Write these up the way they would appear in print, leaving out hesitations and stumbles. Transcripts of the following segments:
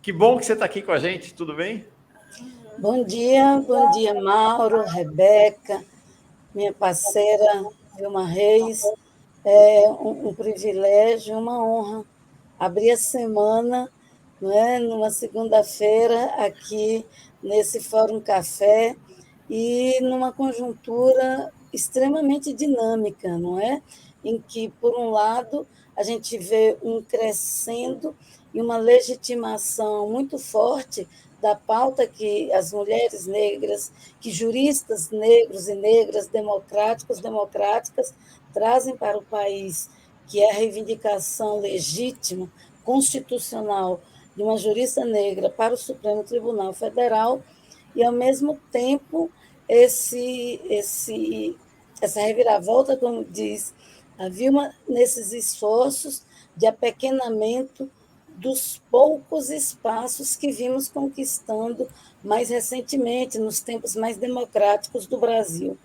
Que bom que você está aqui com a gente, tudo bem? Bom dia, Mauro, Rebeca, minha parceira Vilma Reis. É um privilégio, uma honra abrir a semana, não é, numa segunda-feira, aqui nesse Fórum Café, e numa conjuntura extremamente dinâmica, não é? Em que, por um lado, a gente vê um crescendo e uma legitimação muito forte da pauta que as mulheres negras, que juristas negros e negras, democráticas, trazem para o país, que é a reivindicação legítima, constitucional, de uma jurista negra para o Supremo Tribunal Federal, e, ao mesmo tempo, essa reviravolta, como diz a Vilma, nesses esforços de apequenamento dos poucos espaços que vimos conquistando mais recentemente, nos tempos mais democráticos do Brasil.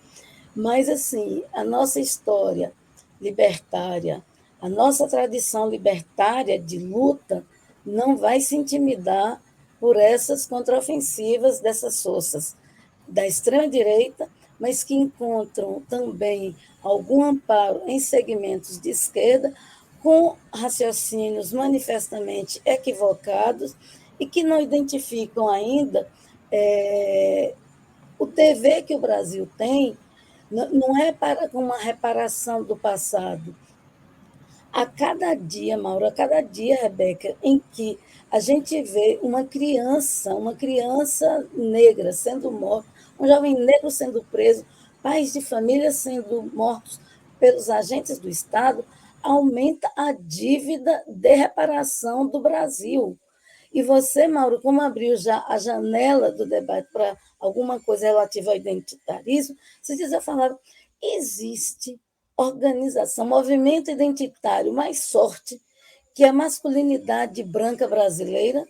Mas, assim, a nossa história libertária, a nossa tradição libertária de luta não vai se intimidar por essas contraofensivas dessas forças da extrema-direita, mas que encontram também algum amparo em segmentos de esquerda, com raciocínios manifestamente equivocados e que não identificam ainda o dever que o Brasil tem. Não é para uma reparação do passado. A cada dia, Mauro, a cada dia, Rebeca, em que a gente vê uma criança negra sendo morta, um jovem negro sendo preso, pais de família sendo mortos pelos agentes do Estado, aumenta a dívida de reparação do Brasil. E você, Mauro, como abriu já a janela do debate para alguma coisa relativa ao identitarismo, você já falava, existe organização, movimento identitário mais forte que a masculinidade branca brasileira,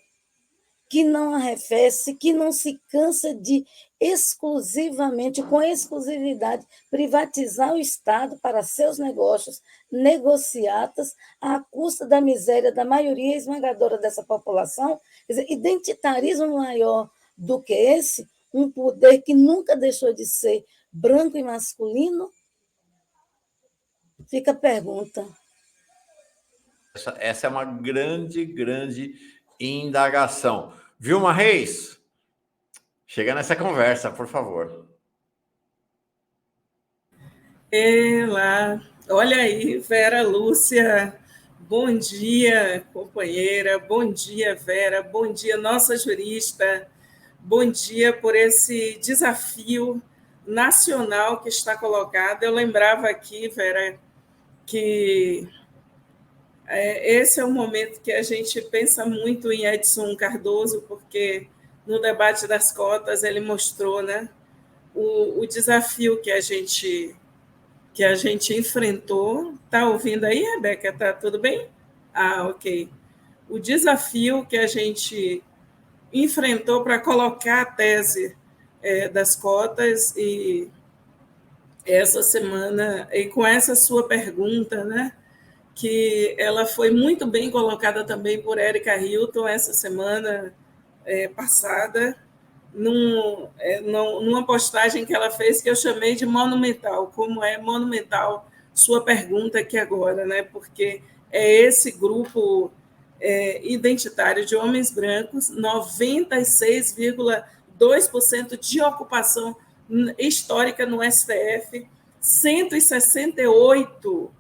que não arrefece, que não se cansa de exclusivamente, com exclusividade, privatizar o Estado para seus negócios, negociatas, à custa da miséria da maioria esmagadora dessa população. Quer dizer, identitarismo maior do que esse, um poder que nunca deixou de ser branco e masculino? Fica a pergunta. Essa é uma grande indagação. Vilma Reis, chega nessa conversa, por favor. Lá, olha aí, Vera Lúcia, bom dia, companheira, bom dia, Vera, bom dia, nossa jurista, bom dia por esse desafio nacional que está colocado. Eu lembrava aqui, Vera, que esse é um momento que a gente pensa muito em Edson Cardoso, porque no debate das cotas ele mostrou, né, o desafio que a gente enfrentou. Está ouvindo aí, Rebeca? Está tudo bem? Ok. O desafio que a gente enfrentou para colocar a tese das cotas, e essa semana, e com essa sua pergunta, né, que ela foi muito bem colocada também por Érica Hilton essa semana passada, numa postagem que ela fez, que eu chamei de monumental. Como é monumental sua pergunta aqui agora, né? Porque é esse grupo identitário de homens brancos, 96,2% de ocupação histórica no STF, 168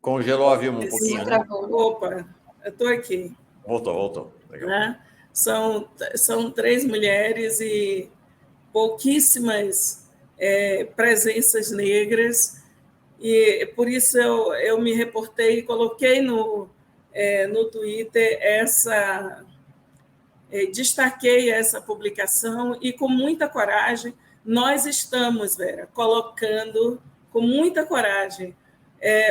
Congelou a Vilma um pouquinho, né? Opa, eu estou aqui. Voltou. Legal. Né? São 3 mulheres e pouquíssimas presenças negras, e por isso eu me reportei e coloquei no Twitter destaquei essa publicação, e com muita coragem nós estamos, Vera, colocando com muita coragem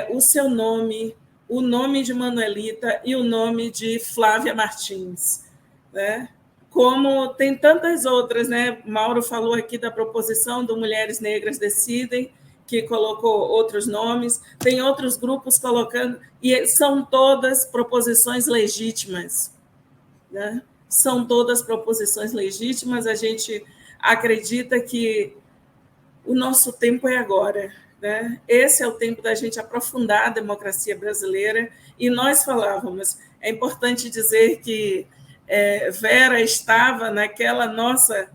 o seu nome, o nome de Manuelita e o nome de Flávia Martins, né? Como tem tantas outras, né? Mauro falou aqui da proposição do Mulheres Negras Decidem, que colocou outros nomes, tem outros grupos colocando, e são todas proposições legítimas, né? São todas proposições legítimas. A gente acredita que o nosso tempo é agora, né? Esse é o tempo da gente aprofundar a democracia brasileira. E nós falávamos, é importante dizer que Vera estava naquela nossa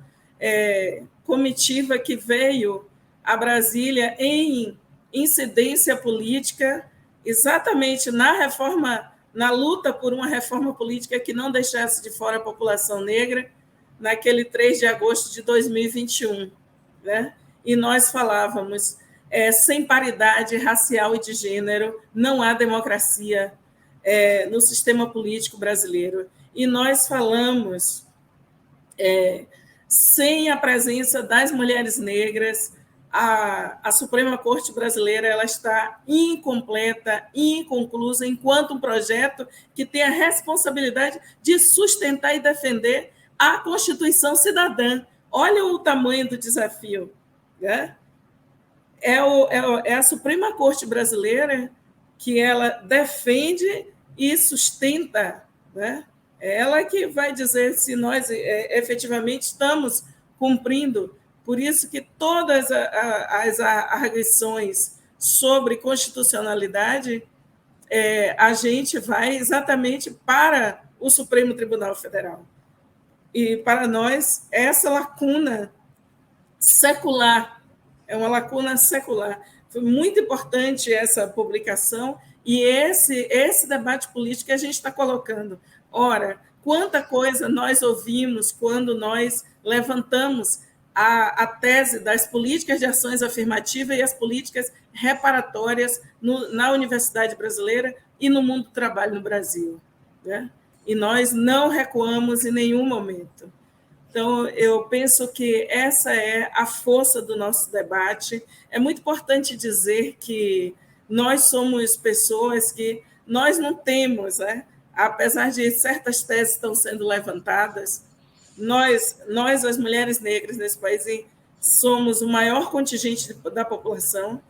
comitiva que veio a Brasília em incidência política, exatamente na luta por uma reforma política que não deixasse de fora a população negra, naquele 3 de agosto de 2021, né? E nós falávamos, sem paridade racial e de gênero, não há democracia no sistema político brasileiro. E nós falamos, sem a presença das mulheres negras, a Suprema Corte Brasileira ela está incompleta, inconclusa, enquanto um projeto que tem a responsabilidade de sustentar e defender a Constituição Cidadã. Olha o tamanho do desafio, né? É a Suprema Corte Brasileira que ela defende e sustenta, né? É ela que vai dizer se nós efetivamente estamos cumprindo. Por isso que todas as arguições sobre constitucionalidade, a gente vai exatamente para o Supremo Tribunal Federal. E, para nós, essa lacuna secular é uma lacuna secular. Foi muito importante essa publicação e esse debate político que a gente está colocando. Ora, quanta coisa nós ouvimos quando nós levantamos a tese das políticas de ações afirmativas e as políticas reparatórias na Universidade Brasileira e no mundo do trabalho no Brasil, né? E nós não recuamos em nenhum momento. Então, eu penso que essa é a força do nosso debate. É muito importante dizer que nós somos pessoas que nós não temos, né? Apesar de certas teses estão sendo levantadas, nós, as mulheres negras nesse país, somos o maior contingente da população.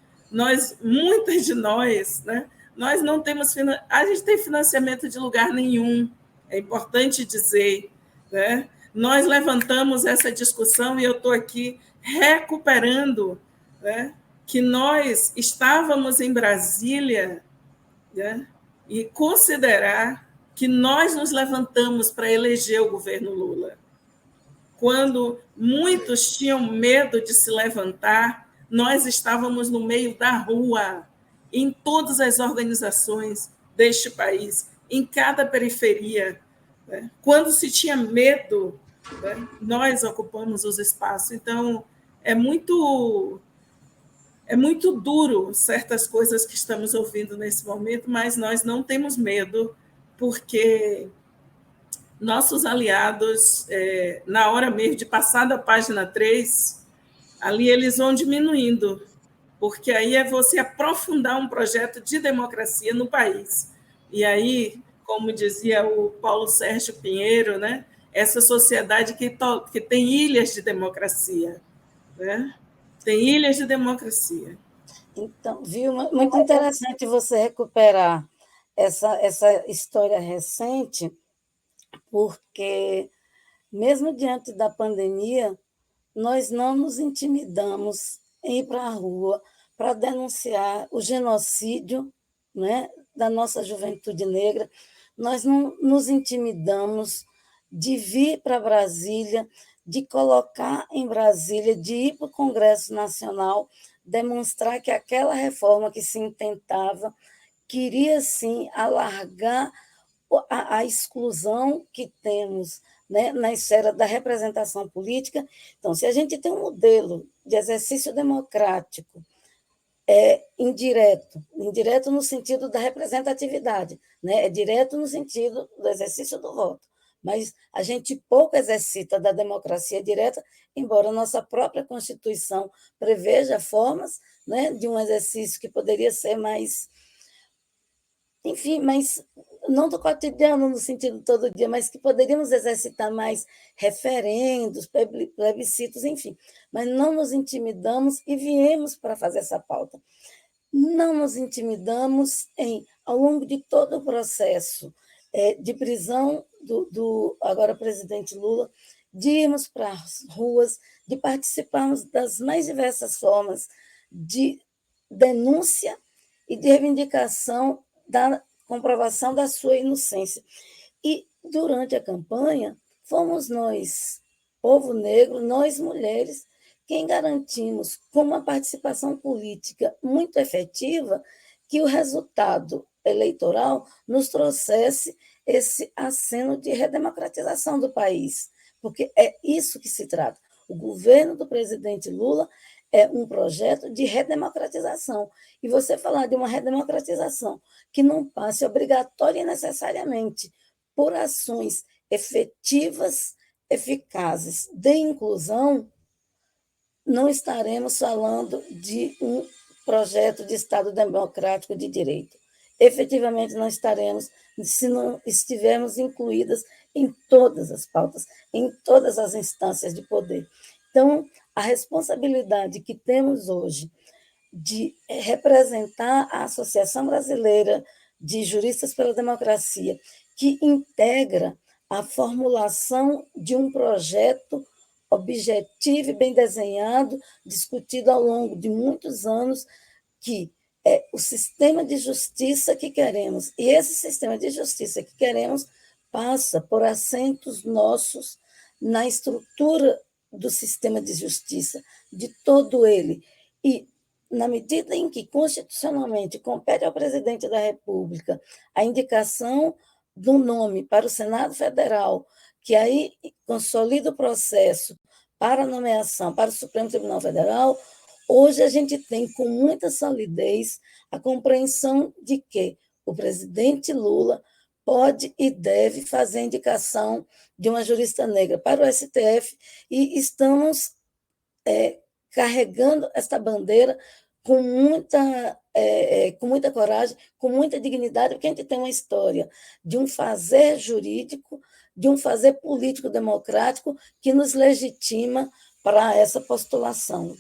Muitas de nós, né? Nós não temos, a gente tem financiamento de lugar nenhum, é importante dizer, né? Nós levantamos essa discussão e eu estou aqui recuperando, né, que nós estávamos em Brasília, né, e considerar que nós nos levantamos para eleger o governo Lula. Quando muitos tinham medo de se levantar, nós estávamos no meio da rua, em todas as organizações deste país, em cada periferia. Né? Quando se tinha medo, né, nós ocupamos os espaços. Então, é muito duro certas coisas que estamos ouvindo nesse momento, mas nós não temos medo, porque nossos aliados, na hora mesmo de passar da página 3, ali eles vão diminuindo, porque aí é você aprofundar um projeto de democracia no país. E aí, como dizia o Paulo Sérgio Pinheiro, né, essa sociedade que tem ilhas de democracia, né? Tem ilhas de democracia. Então, viu? Muito interessante você recuperar essa história recente, porque, mesmo diante da pandemia, nós não nos intimidamos em ir para a rua para denunciar o genocídio, né, da nossa juventude negra. Nós não nos intimidamos de vir para Brasília, de colocar em Brasília, de ir para o Congresso Nacional, demonstrar que aquela reforma que se intentava queria, sim, alargar a exclusão que temos, né, na esfera da representação política. Então, se a gente tem um modelo de exercício democrático indireto no sentido da representatividade, né, é direto no sentido do exercício do voto, mas a gente pouco exercita da democracia direta, embora a nossa própria Constituição preveja formas, né, de um exercício que poderia ser mais, enfim, mais não do cotidiano no sentido todo dia, mas que poderíamos exercitar mais referendos, plebiscitos, enfim. Mas não nos intimidamos e viemos para fazer essa pauta. Não nos intimidamos ao longo de todo o processo de prisão do agora presidente Lula, de irmos para as ruas, de participarmos das mais diversas formas de denúncia e de reivindicação da comprovação da sua inocência. E, durante a campanha, fomos nós, povo negro, nós mulheres, quem garantimos, com uma participação política muito efetiva, que o resultado eleitoral nos trouxesse esse aceno de redemocratização do país, porque é isso que se trata. O governo do presidente Lula é um projeto de redemocratização. E você falar de uma redemocratização que não passe obrigatória e necessariamente por ações efetivas, eficazes de inclusão, não estaremos falando de um projeto de Estado democrático de direito. Efetivamente, não estaremos, se não estivermos incluídas em todas as pautas, em todas as instâncias de poder. Então, a responsabilidade que temos hoje de representar a Associação Brasileira de Juristas pela Democracia, que integra a formulação de um projeto objetivo e bem desenhado, discutido ao longo de muitos anos, que é o sistema de justiça que queremos. E esse sistema de justiça que queremos passa por assentos nossos na estrutura do sistema de justiça, de todo ele. E, na medida em que constitucionalmente compete ao presidente da República a indicação do nome para o Senado Federal, que aí consolida o processo para a nomeação para o Supremo Tribunal Federal, hoje a gente tem com muita solidez a compreensão de que o presidente Lula pode e deve fazer a indicação de uma jurista negra para o STF e estamos carregando esta bandeira com muita coragem, com muita dignidade, porque a gente tem uma história de um fazer jurídico, de um fazer político democrático que nos legitima para essa postulação.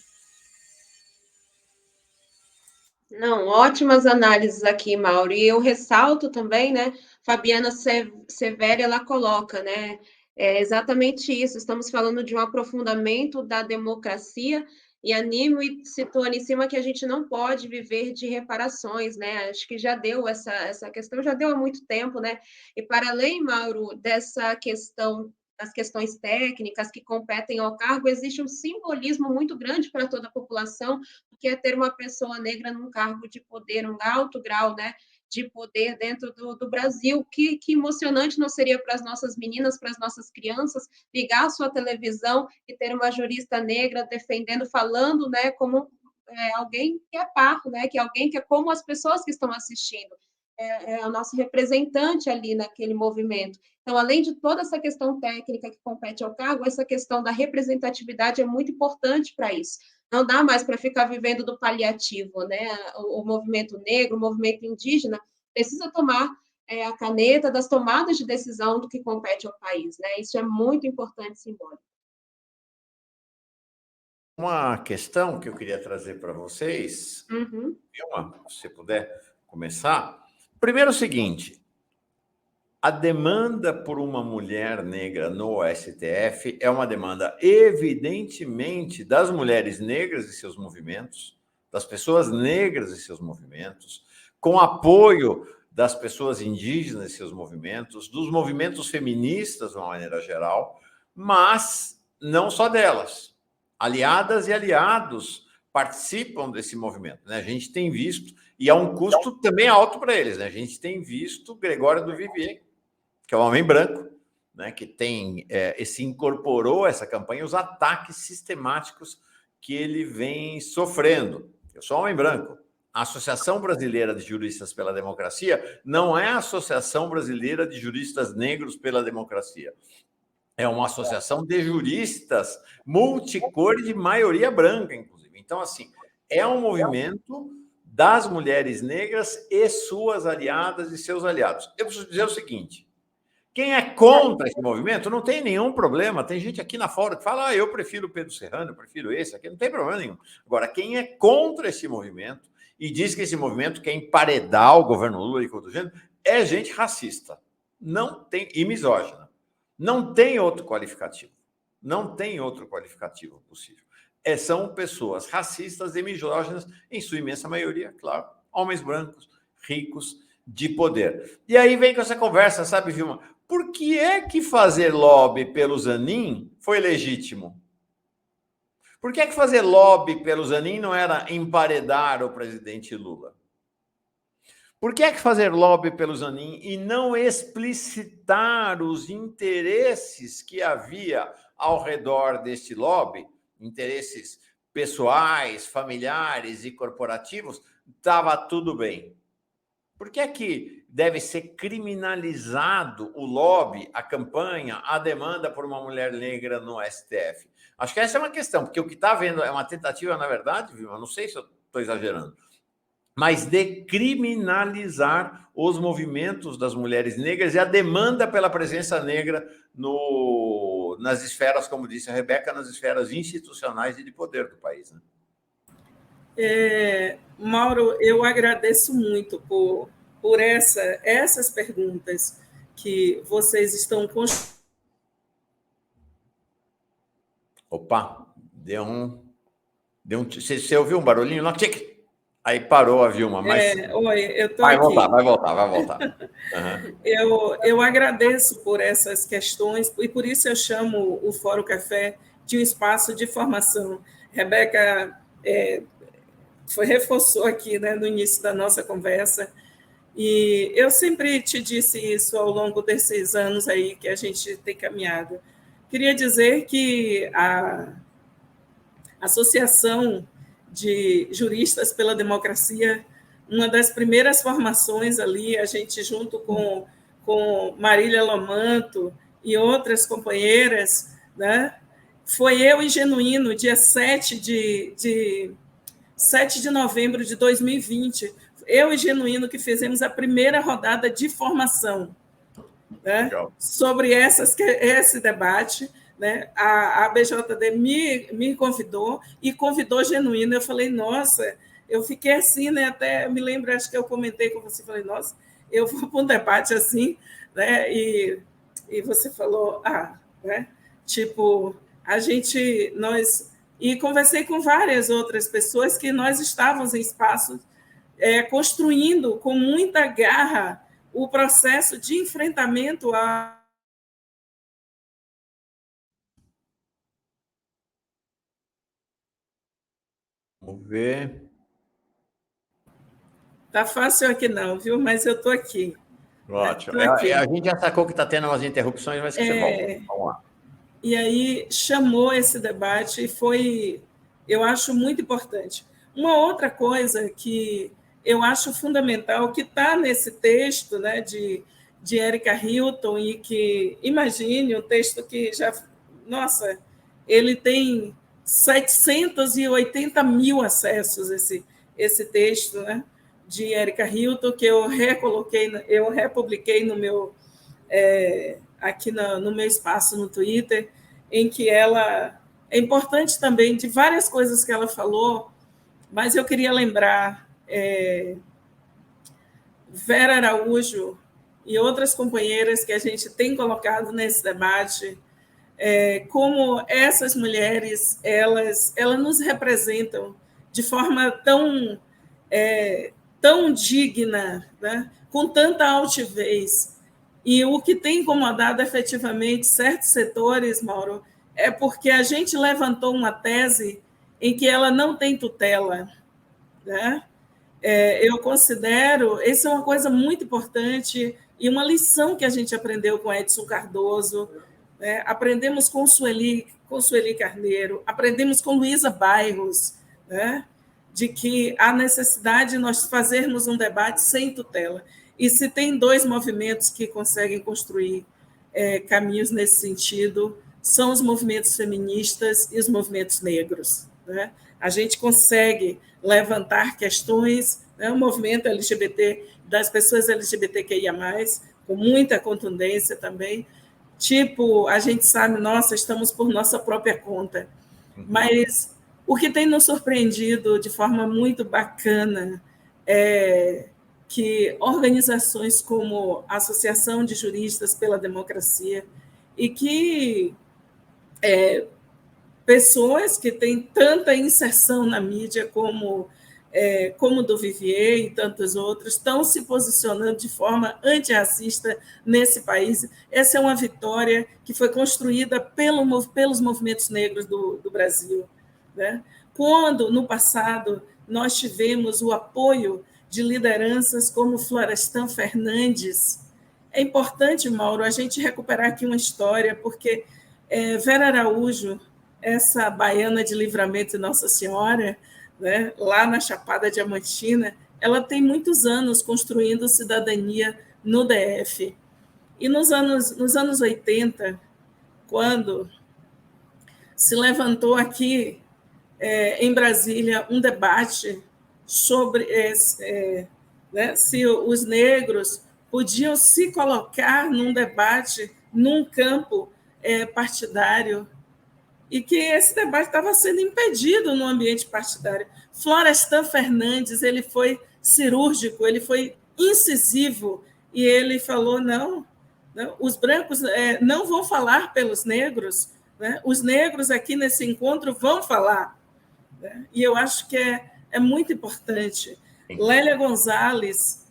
Não, ótimas análises aqui, Mauro. E eu ressalto também, né, Fabiana Severi, ela coloca, né, exatamente isso. Estamos falando de um aprofundamento da democracia e animo e situando em cima que a gente não pode viver de reparações, né? Acho que já deu essa questão, já deu há muito tempo, né? E para além, Mauro, dessa questão das questões técnicas que competem ao cargo, existe um simbolismo muito grande para toda a população, que é ter uma pessoa negra num cargo de poder, um alto grau, né, de poder dentro do Brasil. Que emocionante não seria para as nossas meninas, para as nossas crianças, ligar a sua televisão e ter uma jurista negra defendendo, falando, né, como alguém que é par, né, que é alguém que é como as pessoas que estão assistindo. É o nosso representante ali naquele movimento. Então, além de toda essa questão técnica que compete ao cargo, essa questão da representatividade é muito importante para isso. Não dá mais para ficar vivendo do paliativo, né? O movimento negro, o movimento indígena, precisa tomar a caneta das tomadas de decisão do que compete ao país, né? Isso é muito importante e simbólico. Uma questão que eu queria trazer para vocês, Vilma, se você puder começar. Primeiro, o seguinte: a demanda por uma mulher negra no STF é uma demanda, evidentemente, das mulheres negras e seus movimentos, das pessoas negras e seus movimentos, com apoio das pessoas indígenas e seus movimentos, dos movimentos feministas, de uma maneira geral, mas não só delas. Aliadas e aliados participam desse movimento, né? A gente tem visto, e é um custo também alto para eles, né? A gente tem visto Gregório do Vivier, que é um homem branco, né, que tem se incorporou a essa campanha, os ataques sistemáticos que ele vem sofrendo. Eu sou um homem branco. A Associação Brasileira de Juristas pela Democracia não é a Associação Brasileira de Juristas Negros pela Democracia. É uma associação de juristas multicor de maioria branca, inclusive. Então, assim, é um movimento das mulheres negras e suas aliadas e seus aliados. Eu preciso dizer o seguinte, quem é contra esse movimento não tem nenhum problema. Tem gente aqui na fora que fala, eu prefiro o Pedro Serrano, eu prefiro esse aqui, não tem problema nenhum. Agora, quem é contra esse movimento e diz que esse movimento quer emparedar o governo Lula e coisa do gênero, é gente racista. Não tem, e misógina. Não tem outro qualificativo. Não tem outro qualificativo possível. São pessoas racistas e misóginas, em sua imensa maioria, claro, homens brancos, ricos, de poder. E aí vem com essa conversa, sabe, Vilma? Por que é que fazer lobby pelo Zanin foi legítimo? Por que é que fazer lobby pelo Zanin não era emparedar o presidente Lula? Por que é que fazer lobby pelo Zanin e não explicitar os interesses que havia ao redor deste lobby, interesses pessoais, familiares e corporativos? Estava tudo bem. Por que é que deve ser criminalizado o lobby, a campanha, a demanda por uma mulher negra no STF? Acho que essa é uma questão, porque o que está havendo é uma tentativa, na verdade, viu? Eu não sei se eu estou exagerando, mas de criminalizar os movimentos das mulheres negras e a demanda pela presença negra nas esferas, como disse a Rebeca, nas esferas institucionais e de poder do país, né? Mauro, eu agradeço muito por essas perguntas que vocês estão construindo. Opa, deu um... Você ouviu um barulhinho lá? Aí parou a Vilma, mas... Oi, eu estou aqui. Vai voltar. Uhum. Eu agradeço por essas questões e por isso eu chamo o Fórum Café de um espaço de formação. Rebeca reforçou aqui, né, no início da nossa conversa, e eu sempre te disse isso ao longo desses anos aí que a gente tem caminhado. Queria dizer que a Associação de Juristas pela Democracia, uma das primeiras formações ali, a gente junto com Marília Lomanto e outras companheiras, né, foi eu e Genuíno, dia 7 de novembro de 2020, eu e Genuíno que fizemos a primeira rodada de formação, né, sobre esse debate, né? A BJD me convidou e convidou Genuíno. Eu falei, nossa, eu fiquei assim, né? Até me lembro, acho que eu comentei com você, falei, nossa, eu vou para um debate assim, né? E você falou, né? Tipo, e conversei com várias outras pessoas que nós estávamos em espaços construindo com muita garra o processo de enfrentamento a... Vamos ver. Tá fácil aqui não, viu? Mas eu estou aqui. Ótimo. A gente já sacou que está tendo umas interrupções, mas que você volta. Vamos lá. E aí chamou esse debate e foi, eu acho, muito importante. Uma outra coisa que eu acho fundamental, que está nesse texto, né, de Erika Hilton, e que, imagine, um texto que já... Nossa, ele tem 780 mil acessos, esse texto, né, de Erika Hilton, que eu republiquei no meu... aqui no meu espaço no Twitter, em que ela... É importante também, de várias coisas que ela falou, mas eu queria lembrar Vera Araújo e outras companheiras que a gente tem colocado nesse debate, como essas mulheres, elas nos representam de forma tão digna, né? Com tanta altivez. E o que tem incomodado efetivamente certos setores, Mauro, é porque a gente levantou uma tese em que ela não tem tutela, né? Eu considero, isso é uma coisa muito importante e uma lição que a gente aprendeu com Edson Cardoso, né? Aprendemos com Sueli Carneiro, aprendemos com Luísa Bairros, né? De que há necessidade de nós fazermos um debate sem tutela. E se tem dois movimentos que conseguem construir caminhos nesse sentido, são os movimentos feministas e os movimentos negros, né? a gente consegue levantar questões, né, o movimento LGBT, das pessoas LGBTQIA+, com muita contundência também, tipo, a gente sabe, nossa, estamos por nossa própria conta, mas o que tem nos surpreendido de forma muito bacana é que organizações como a Associação de Juristas pela Democracia e que pessoas que têm tanta inserção na mídia como do Vivier e tantos outros, estão se posicionando de forma antirracista nesse país. Essa é uma vitória que foi construída pelos movimentos negros do Brasil, né? Quando, no passado, nós tivemos o apoio de lideranças como Florestan Fernandes, é importante, Mauro, a gente recuperar aqui uma história, porque Vera Araújo, essa baiana de Livramento e Nossa Senhora, né, lá na Chapada Diamantina, ela tem muitos anos construindo cidadania no DF. E nos anos 80, quando se levantou aqui em Brasília um debate sobre né, se os negros podiam se colocar num debate, num campo partidário, e que esse debate estava sendo impedido no ambiente partidário. Florestan Fernandes, ele foi cirúrgico, ele foi incisivo, e ele falou, não, os brancos não vão falar pelos negros, né? Os negros aqui nesse encontro vão falar. Né? E eu acho que é muito importante. Lélia Gonzalez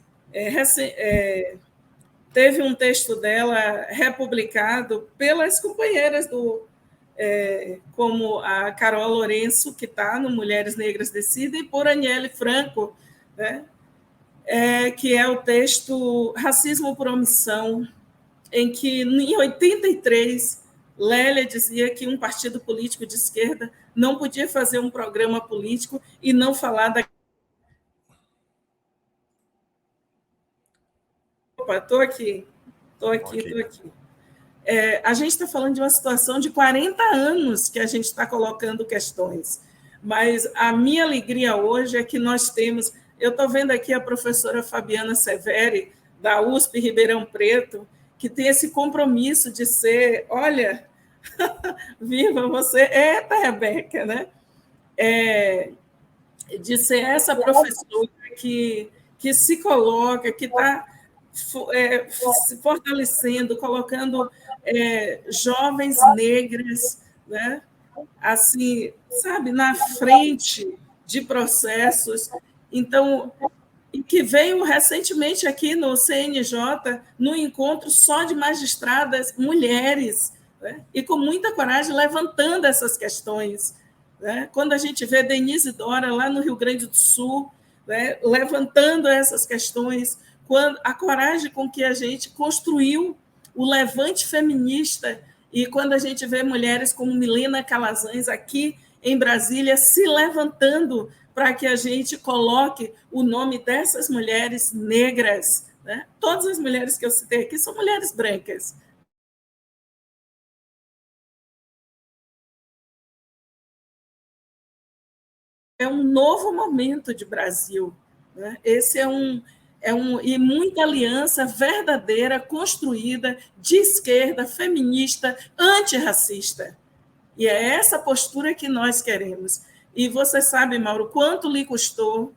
teve um texto dela republicado pelas companheiras como a Carol Lourenço, que está no Mulheres Negras Decidem, e por Aniele Franco, né? Que é o texto Racismo por Omissão, em que, em 83, Lélia dizia que um partido político de esquerda não podia fazer um programa político e não falar da... Opa, estou aqui. A gente está falando de uma situação de 40 anos que a gente está colocando questões, mas a minha alegria hoje é que nós temos... Eu estou vendo aqui a professora Fabiana Severi, da USP Ribeirão Preto, que tem esse compromisso de ser... Olha, viva você! Eita, Rebeca, né? De ser essa professora que se coloca, que está se fortalecendo, colocando jovens negras, né? Assim, sabe, na frente de processos. Então, e que veio recentemente aqui no CNJ, no encontro só de magistradas mulheres, né? E com muita coragem levantando essas questões. Né? Quando a gente vê Denise Dora lá no Rio Grande do Sul, né, levantando essas questões, quando a coragem com que a gente construiu o levante feminista, e quando a gente vê mulheres como Milena Calazans aqui em Brasília se levantando para que a gente coloque o nome dessas mulheres negras, né? Todas as mulheres que eu citei aqui são mulheres brancas. É um novo momento de Brasil, né? Esse e muita aliança verdadeira, construída, de esquerda, feminista, antirracista. E é essa postura que nós queremos. E você sabe, Mauro, quanto lhe custou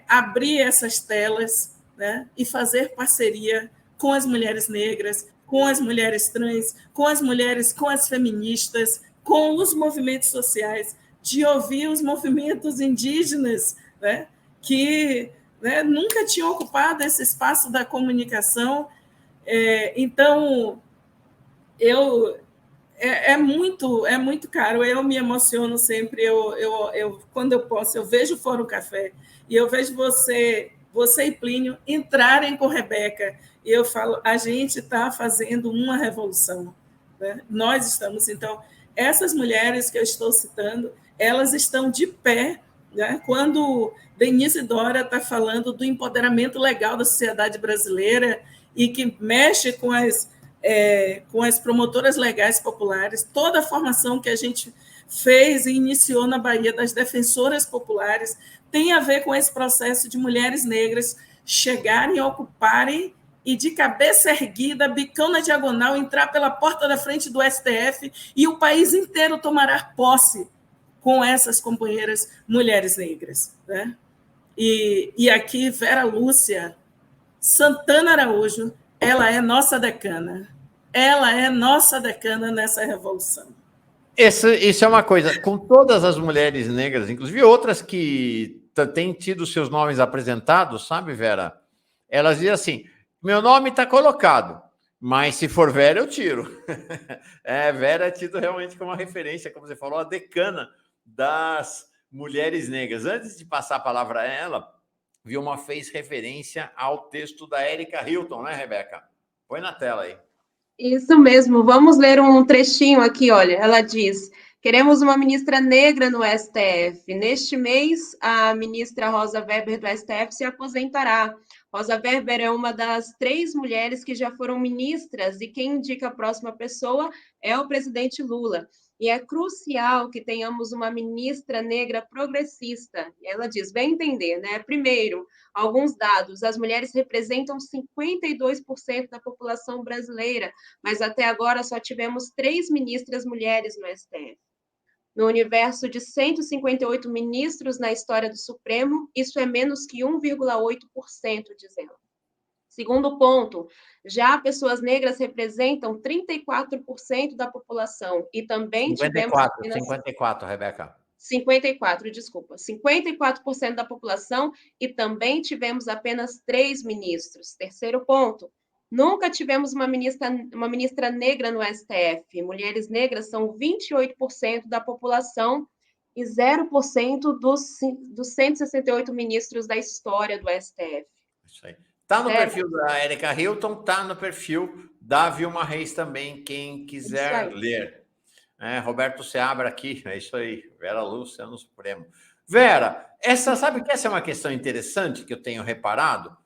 abrir essas telas, né, e fazer parceria com as mulheres negras, com as mulheres trans, com as feministas, com os movimentos sociais, de ouvir os movimentos indígenas, né, que nunca tinham ocupado esse espaço da comunicação. Então, é muito caro, eu me emociono sempre, quando eu posso, eu vejo o Fórum Café, e eu vejo você e Plínio entrarem com Rebeca, e eu falo, a gente está fazendo uma revolução, né? Nós estamos, então, essas mulheres que eu estou citando, elas estão de pé, né? Quando Denise Dora está falando do empoderamento legal da sociedade brasileira e que mexe com as promotoras legais populares, toda a formação que a gente fez e iniciou na Bahia das Defensoras Populares tem a ver com esse processo de mulheres negras chegarem, ocuparem e, de cabeça erguida, bicão na diagonal, entrar pela porta da frente do STF e o país inteiro tomará posse com essas companheiras mulheres negras. Né? E aqui, Vera Lúcia Santana Araújo, ela é nossa decana. Ela é nossa decana nessa revolução. Isso é uma coisa, com todas as mulheres negras, inclusive outras que têm tido seus nomes apresentados, sabe, Vera? Elas dizem assim, meu nome está colocado, mas se for Vera, eu tiro. Vera é tido realmente como uma referência, como você falou, a decana das mulheres negras. Antes de passar a palavra a ela, Vilma fez referência ao texto da Erika Hilton, né, Rebeca? Põe na tela aí. Isso mesmo, vamos ler um trechinho aqui, olha, ela diz, queremos uma ministra negra no STF. Neste mês, a ministra Rosa Weber do STF se aposentará. Rosa Weber é uma das 3 mulheres que já foram ministras e quem indica a próxima pessoa é o presidente Lula. E é crucial que tenhamos uma ministra negra progressista. Ela diz, bem entender, né? Primeiro, alguns dados, as mulheres representam 52% da população brasileira, mas até agora só tivemos 3 ministras mulheres no STF. No universo de 158 ministros na história do Supremo, isso é menos que 1,8%, dizendo. Segundo ponto, já pessoas negras representam 34% da população e também 54, Rebeca. 54, desculpa. 54% da população e também tivemos apenas 3 ministros. Terceiro ponto, nunca tivemos uma ministra negra no STF. Mulheres negras são 28% da população e 0% dos 168 ministros da história do STF. Isso aí. Está no perfil da Erika Hilton, está no perfil da Vilma Reis também, quem quiser ler. Roberto Seabra aqui, é isso aí, Vera Lúcia no Supremo. Vera, sabe que essa é uma questão interessante que eu tenho reparado?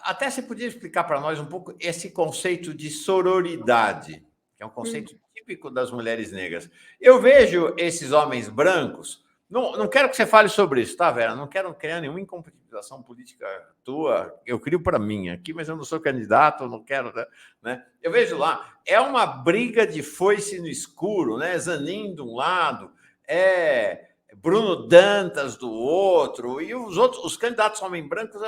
Até você podia explicar para nós um pouco esse conceito de sororidade, que é um conceito típico das mulheres negras. Eu vejo esses homens brancos. Não quero que você fale sobre isso, tá, Vera? Não quero criar nenhuma incompatibilização política tua. Eu crio para mim aqui, mas eu não sou candidato, não quero, né? Eu vejo lá, é uma briga de foice no escuro, né? Zanin de um lado, Bruno Dantas do outro, e os candidatos homens brancos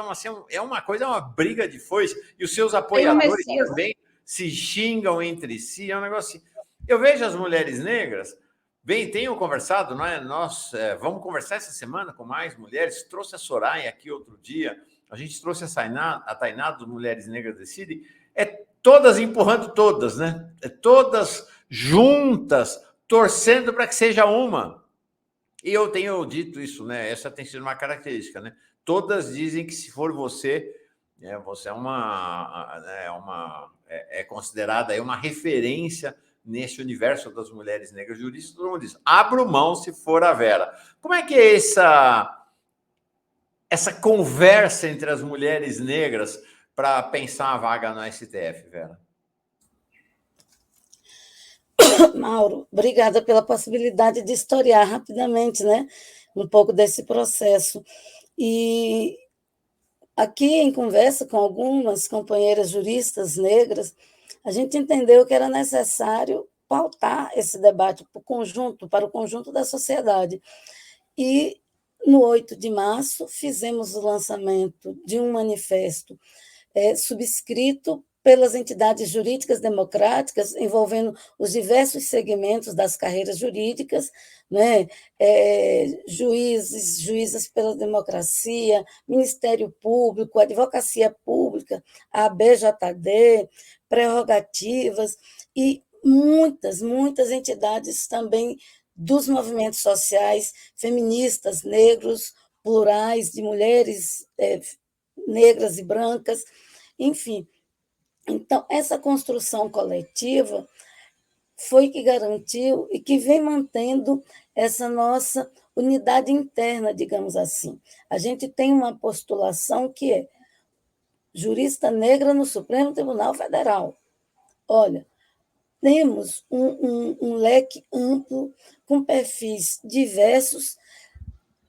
é uma coisa, é uma briga de foice, e os seus apoiadores também se xingam entre si, é um negócio assim. Eu vejo as mulheres negras. Bem, tenho conversado, não é? Nós vamos conversar essa semana com mais mulheres. Trouxe a Soraya aqui outro dia. A gente trouxe a Tainá dos Mulheres Negras Decidem. Todas empurrando todas, né? Todas juntas, torcendo para que seja uma. E eu tenho dito isso, né? Essa tem sido uma característica, né? Todas dizem que se for você, você é considerada aí uma referência nesse universo das mulheres negras juristas. Todo mundo diz, abro mão se for a Vera. Como é que é essa conversa entre as mulheres negras para pensar a vaga no STF, Vera? Mauro, obrigada pela possibilidade de historiar rapidamente, né, um pouco desse processo. E aqui, em conversa com algumas companheiras juristas negras, a gente entendeu que era necessário pautar esse debate para o conjunto da sociedade. E, no 8 de março, fizemos o lançamento de um manifesto subscrito pelas entidades jurídicas democráticas, envolvendo os diversos segmentos das carreiras jurídicas, né? Juízes, juízas pela democracia, Ministério Público, Advocacia Pública, a ABJD, prerrogativas e muitas entidades também dos movimentos sociais, feministas, negros, plurais, de mulheres negras e brancas, enfim. Então, essa construção coletiva foi que garantiu e que vem mantendo essa nossa unidade interna, digamos assim. A gente tem uma postulação que é jurista negra no Supremo Tribunal Federal. Olha, temos um leque amplo, com perfis diversos,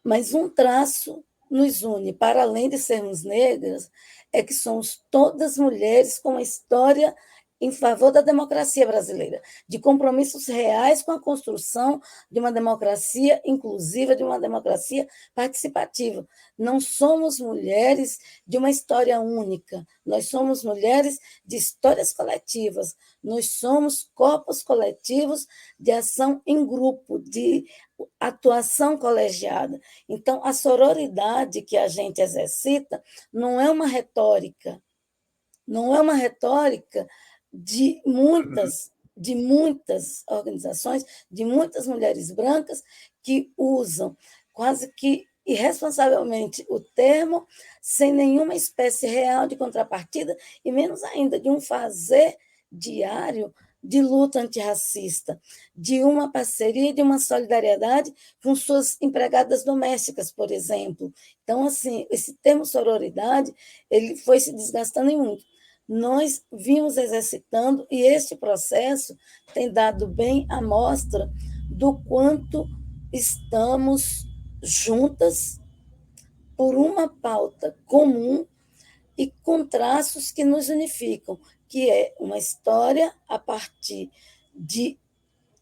mas um traço nos une, para além de sermos negras, é que somos todas mulheres com uma história em favor da democracia brasileira, de compromissos reais com a construção de uma democracia inclusiva, de uma democracia participativa. Não somos mulheres de uma história única, nós somos mulheres de histórias coletivas, nós somos corpos coletivos de ação em grupo, de atuação colegiada. Então, a sororidade que a gente exercita não é uma retórica, não é uma retórica de muitas organizações, de muitas mulheres brancas que usam quase que irresponsavelmente o termo, sem nenhuma espécie real de contrapartida, e menos ainda de um fazer diário de luta antirracista, de uma parceria, de uma solidariedade com suas empregadas domésticas, por exemplo. Então, assim, esse termo sororidade, ele foi se desgastando em muito. Nós vimos exercitando, e este processo tem dado bem a mostra do quanto estamos juntas por uma pauta comum e com traços que nos unificam, que é uma história a partir de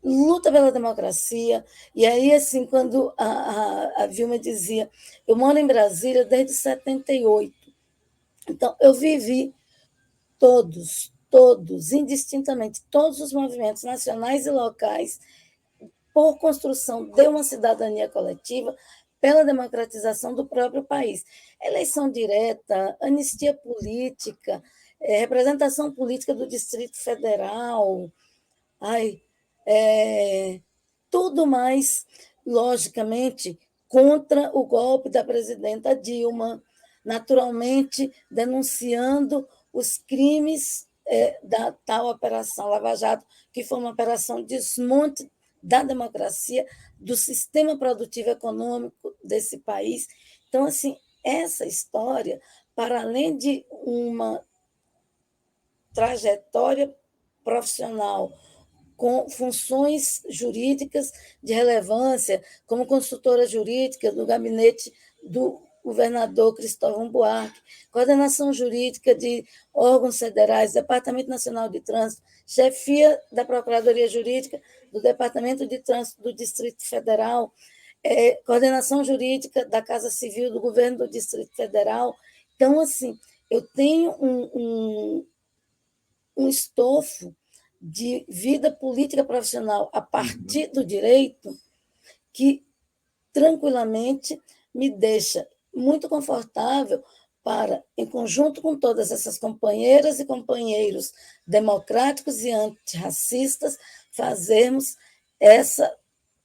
luta pela democracia. E aí, assim, quando a Vilma dizia, eu moro em Brasília desde 78, então eu vivi todos, indistintamente, todos os movimentos nacionais e locais por construção de uma cidadania coletiva, pela democratização do próprio país. Eleição direta, anistia política, representação política do Distrito Federal, tudo mais, logicamente, contra o golpe da presidenta Dilma, naturalmente denunciando os crimes da tal Operação Lava Jato, que foi uma operação de desmonte da democracia, do sistema produtivo econômico desse país. Então, assim, essa história, para além de uma trajetória profissional com funções jurídicas de relevância, como consultora jurídica do gabinete do governador Cristóvão Buarque, coordenação jurídica de órgãos federais, Departamento Nacional de Trânsito, chefia da Procuradoria Jurídica do Departamento de Trânsito do Distrito Federal, coordenação jurídica da Casa Civil do Governo do Distrito Federal. Então, assim, eu tenho um estofo de vida política profissional a partir do direito que tranquilamente me deixa muito confortável para, em conjunto com todas essas companheiras e companheiros democráticos e antirracistas, fazermos essa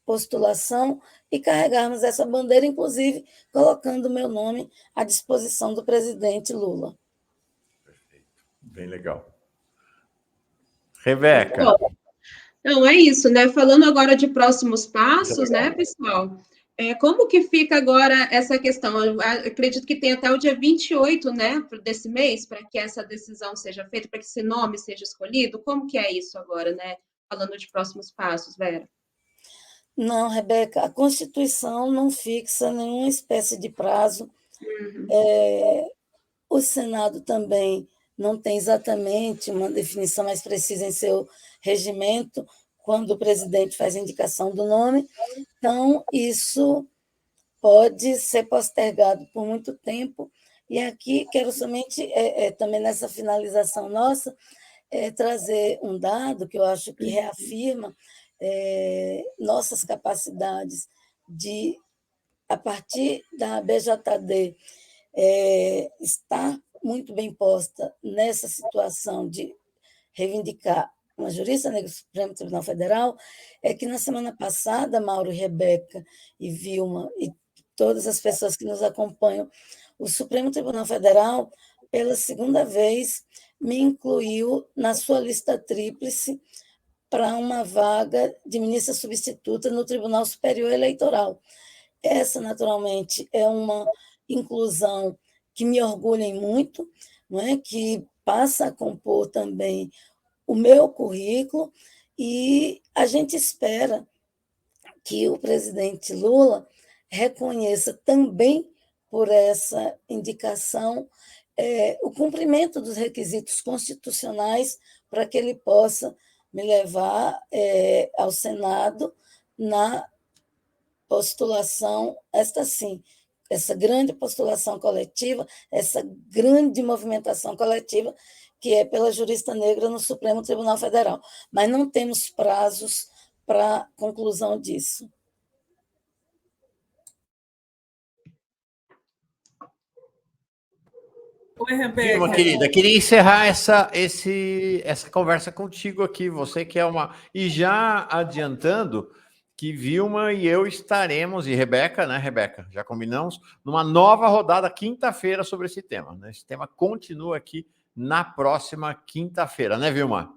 postulação e carregarmos essa bandeira, inclusive colocando o meu nome à disposição do presidente Lula. Perfeito. Bem legal. Rebeca. Não, é isso, né? Falando agora de próximos passos, né, pessoal? Como que fica agora essa questão? Eu acredito que tem até o dia 28, né, desse mês, para que essa decisão seja feita, para que esse nome seja escolhido. Como que é isso agora, né? Falando de próximos passos, Vera. Não, Rebeca, a Constituição não fixa nenhuma espécie de prazo. O Senado também não tem exatamente uma definição mais precisa em seu regimento, quando o presidente faz a indicação do nome. Então, isso pode ser postergado por muito tempo. E aqui quero somente, também nessa finalização nossa, trazer um dado que eu acho que reafirma nossas capacidades de, a partir da BJD, estar muito bem posta nessa situação de reivindicar uma jurista negra do Supremo Tribunal Federal, é que na semana passada, Mauro, Rebeca e Vilma, e todas as pessoas que nos acompanham, o Supremo Tribunal Federal, pela segunda vez, me incluiu na sua lista tríplice para uma vaga de ministra substituta no Tribunal Superior Eleitoral. Essa, naturalmente, é uma inclusão que me orgulha muito, não é? Que passa a compor também o meu currículo, e a gente espera que o presidente Lula reconheça também por essa indicação o cumprimento dos requisitos constitucionais para que ele possa me levar ao Senado na postulação, esta sim, essa grande postulação coletiva, essa grande movimentação coletiva, que é pela jurista negra no Supremo Tribunal Federal. Mas não temos prazos para conclusão disso. Oi, Rebeca. Vilma, querida, queria encerrar essa conversa contigo aqui. Você que é uma... E já adiantando que Vilma e eu estaremos, e Rebeca, né, Rebeca? Já combinamos, numa nova rodada quinta-feira sobre esse tema. Né? Esse tema continua aqui na próxima quinta-feira, né, Vilma?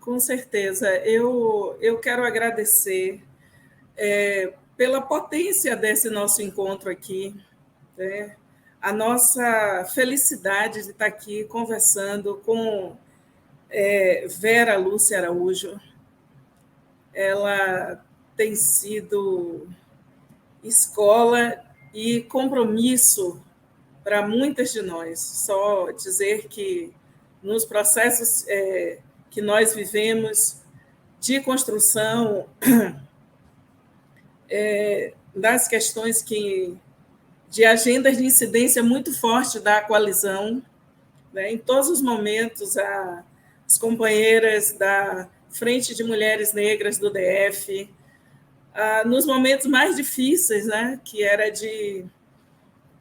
Com certeza. Eu quero agradecer pela potência desse nosso encontro aqui, né? A nossa felicidade de estar aqui conversando com Vera Lúcia Araújo. Ela tem sido escola e compromisso para muitas de nós. Só dizer que nos processos que nós vivemos de construção das questões de agendas de incidência muito forte da coalizão, né? Em todos os momentos, as companheiras da Frente de Mulheres Negras do DF, nos momentos mais difíceis, né? Que era de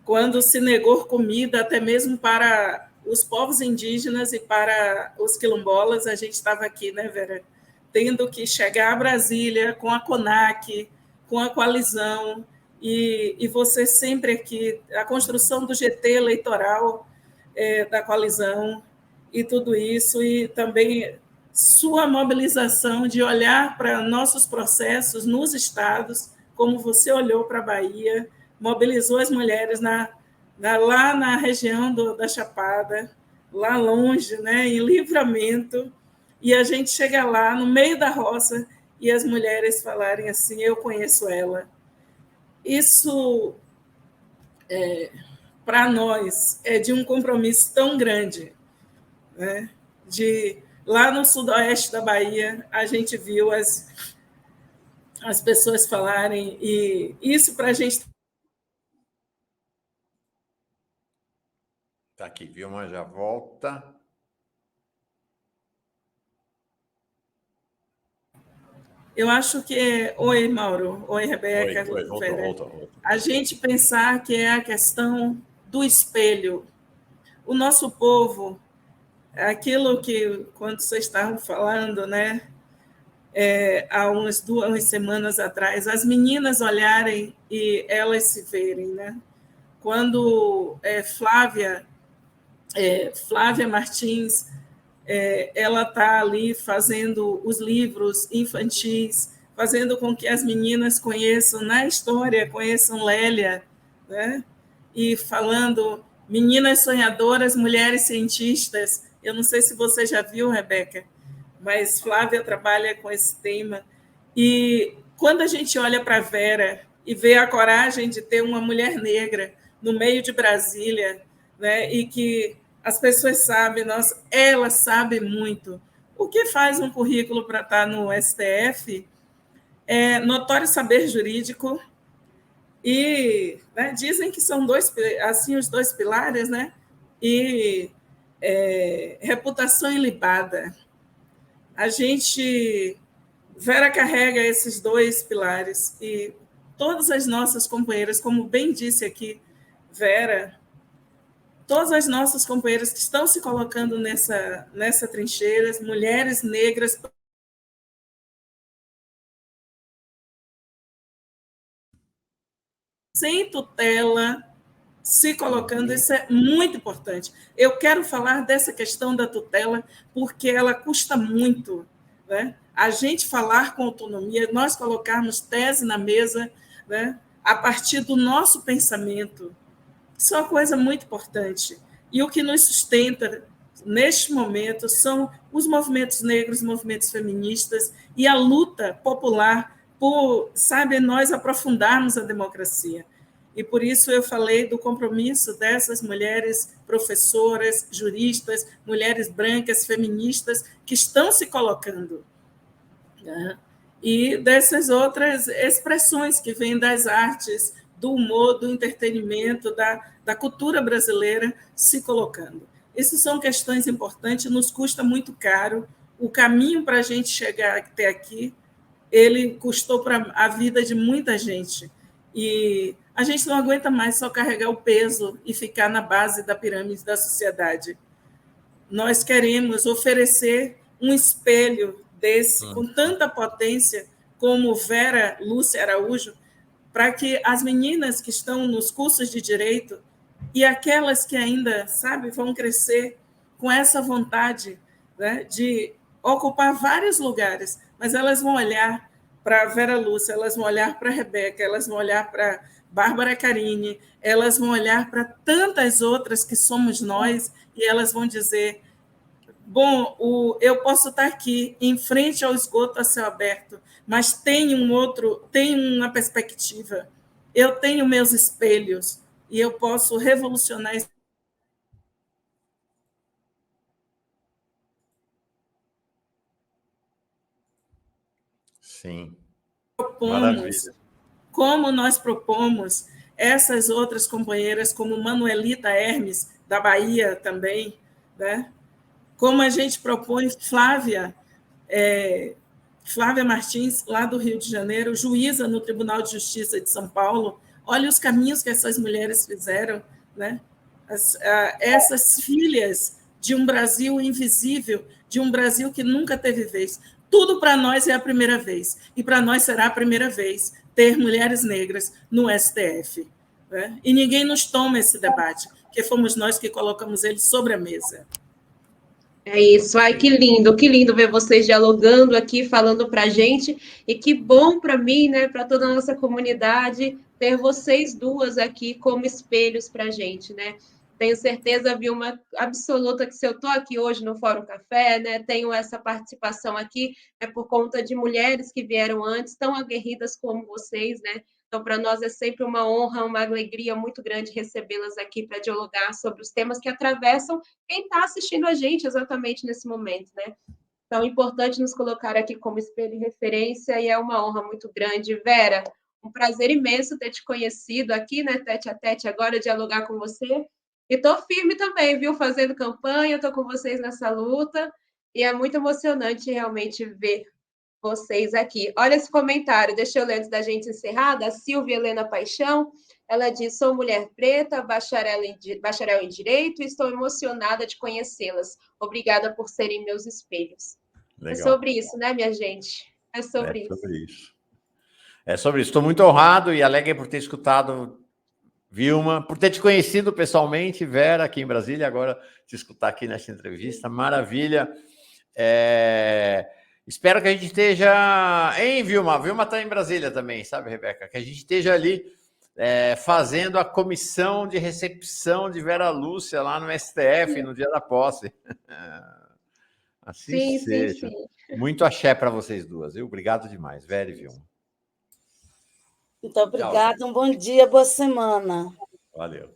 quando se negou comida até mesmo para os povos indígenas e para os quilombolas, a gente estava aqui, né, Vera, tendo que chegar a Brasília com a CONAC, com a coalizão, e você sempre aqui, a construção do GT eleitoral da coalizão e tudo isso, e também sua mobilização de olhar para nossos processos nos estados, como você olhou para a Bahia, mobilizou as mulheres lá na região da Chapada, lá longe, né, em Livramento, e a gente chega lá, no meio da roça, e as mulheres falarem assim, eu conheço ela. Isso, para nós, é de um compromisso tão grande, né? Lá no sudoeste da Bahia, a gente viu as pessoas falarem, e isso para a gente... Tá aqui, Vilma já volta. Eu acho que... Oi, Mauro. Oi, Rebeca. Oi, voltou. A gente pensar que é a questão do espelho. O nosso povo, aquilo que, quando vocês estavam falando, né, há umas 2 semanas atrás, as meninas olharem e elas se verem, né? Quando Flávia Martins... ela está ali fazendo os livros infantis, fazendo com que as meninas conheçam na história, conheçam Lélia, né? E falando meninas sonhadoras, mulheres cientistas. Eu não sei se você já viu, Rebeca, mas Flávia trabalha com esse tema. E quando a gente olha para a Vera e vê a coragem de ter uma mulher negra no meio de Brasília, né? E que as pessoas sabem, ela sabe muito. O que faz um currículo para estar no STF é notório saber jurídico e, né, dizem que são os 2 pilares, né? E reputação ilibada. Vera carrega esses 2 pilares e todas as nossas companheiras, como bem disse aqui Vera, todas as nossas companheiras que estão se colocando nessa trincheira, mulheres negras. Sem tutela, se colocando, isso é muito importante. Eu quero falar dessa questão da tutela, porque ela custa muito, né? A gente falar com autonomia, nós colocarmos tese na mesa, né, a partir do nosso pensamento. Isso é uma coisa muito importante. E o que nos sustenta neste momento, são os movimentos negros, movimentos feministas e a luta popular por, sabe, nós aprofundarmos a democracia. E por isso eu falei do compromisso dessas mulheres professoras, juristas, mulheres brancas, feministas, que estão se colocando, né? E dessas outras expressões que vêm das artes, do humor, do entretenimento, da cultura brasileira se colocando. Essas são questões importantes, nos custa muito caro. O caminho para a gente chegar até aqui, ele custou para a vida de muita gente. E a gente não aguenta mais só carregar o peso e ficar na base da pirâmide da sociedade. Nós queremos oferecer um espelho desse, com tanta potência como Vera Lúcia Araújo, para que as meninas que estão nos cursos de direito e aquelas que ainda, sabe, vão crescer com essa vontade, né, de ocupar vários lugares, mas elas vão olhar para a Vera Lúcia, elas vão olhar para a Rebeca, elas vão olhar para Bárbara Carini, elas vão olhar para tantas outras que somos nós e elas vão dizer: bom, eu posso estar aqui em frente ao esgoto a céu aberto, mas tem uma perspectiva. Eu tenho meus espelhos e eu posso revolucionar. Sim. Propomos, como nós propomos essas outras companheiras, como Manuelita Hermes, da Bahia também, né? Como a gente propõe Flávia Martins, lá do Rio de Janeiro, juíza no Tribunal de Justiça de São Paulo. Olha os caminhos que essas mulheres fizeram, né? Essas filhas de um Brasil invisível, de um Brasil que nunca teve vez. Tudo para nós é a primeira vez, e para nós será a primeira vez ter mulheres negras no STF, né? E ninguém nos toma esse debate, porque fomos nós que colocamos ele sobre a mesa. É isso, ai, que lindo ver vocês dialogando aqui, falando para a gente, e que bom para mim, né, para toda a nossa comunidade, ter vocês duas aqui como espelhos para a gente, né? Tenho certeza, Vilma, absoluta, que se eu estou aqui hoje no Fórum Café, né, tenho essa participação aqui, é por conta de mulheres que vieram antes, tão aguerridas como vocês, né? Então, para nós é sempre uma honra, uma alegria muito grande recebê-las aqui para dialogar sobre os temas que atravessam quem está assistindo a gente exatamente nesse momento, né? Então, é importante nos colocar aqui como espelho e referência, e é uma honra muito grande. Vera, um prazer imenso ter te conhecido aqui, né, tete a tete, agora, dialogar com você. E estou firme também, viu, fazendo campanha, estou com vocês nessa luta, e é muito emocionante realmente ver vocês aqui. Olha esse comentário, deixa eu ler antes da gente encerrar, da Silvia Helena Paixão. Ela diz: sou mulher preta, bacharel em Direito, e estou emocionada de conhecê-las. Obrigada por serem meus espelhos. Legal. É sobre isso, né, minha gente? É sobre isso. É sobre isso. Estou muito honrado e alegre por ter escutado, Vilma, por ter te conhecido pessoalmente, Vera, aqui em Brasília, agora te escutar aqui nessa entrevista. Maravilha. Espero que a gente esteja... Hein, Vilma? Vilma está em Brasília também, sabe, Rebeca? Que a gente esteja ali fazendo a comissão de recepção de Vera Lúcia lá no STF, no dia da posse. Assim seja. Sim. Muito axé para vocês duas, viu? Obrigado demais, Vera e Vilma. Muito obrigada, um bom dia, boa semana. Valeu.